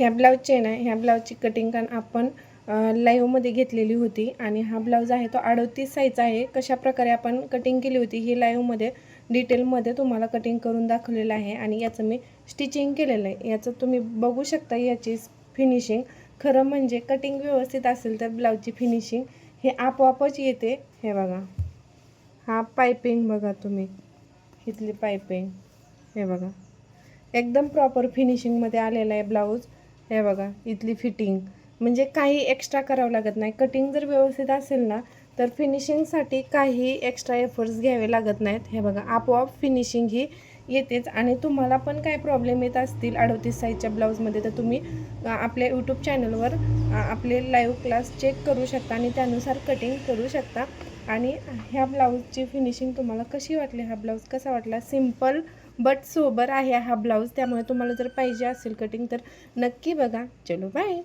ह्या ब्लाऊजची आहे ना, ह्या ब्लाऊजची कटिंग आपण लाईव्हमध्ये घेतलेली होती आणि हा ब्लाऊज आहे तो 38 साईज आहे. कशा प्रकारे आपण कटिंग केली होती ही लाईव्हमध्ये डिटेलमध्ये तुम्हाला कटिंग करून दाखवलेलं आहे आणि याचं मी स्टिचिंग केलेलं आहे. याचं तुम्ही बघू शकता याची फिनिशिंग. खरं म्हणजे कटिंग व्यवस्थित असेल तर ब्लाऊजची फिनिशिंग हे आपोआपच येते. हे बघा, हा पायपिंग बघा तुम्ही, इथली पायपिंग हे बघा, एकदम प्रॉपर फिनिशिंगमध्ये आलेला आहे ब्लाऊज. हे बघा, इथली फिटिंग म्हणजे काही एक्स्ट्रा करावं लागत नाही. कटिंग जर व्यवस्थित असेल ना तर फिनिशिंगसाठी काही एक्स्ट्रा एफर्ट्स घ्यावे लागत नाहीत. हे बघा, आपोआप फिनिशिंग ही येतेच. आणि तुम्हाला पण काय प्रॉब्लेम येत असतील 38 साईजच्या ब्लाऊजमध्ये तर तुम्ही आपल्या यूट्यूब चॅनलवर आपले लाईव्ह क्लास चेक करू शकता आणि त्यानुसार कटिंग करू शकता. आणि ह्या ब्लाऊजची फिनिशिंग तुम्हाला कशी वाटली, हा ब्लाऊज कसा वाटला? सिम्पल बट सोबर आहे हा ब्लाऊज. त्यामुळे तुम्हाला जर पाहिजे असेल कटिंग तर नक्की बघा. चलो बाय.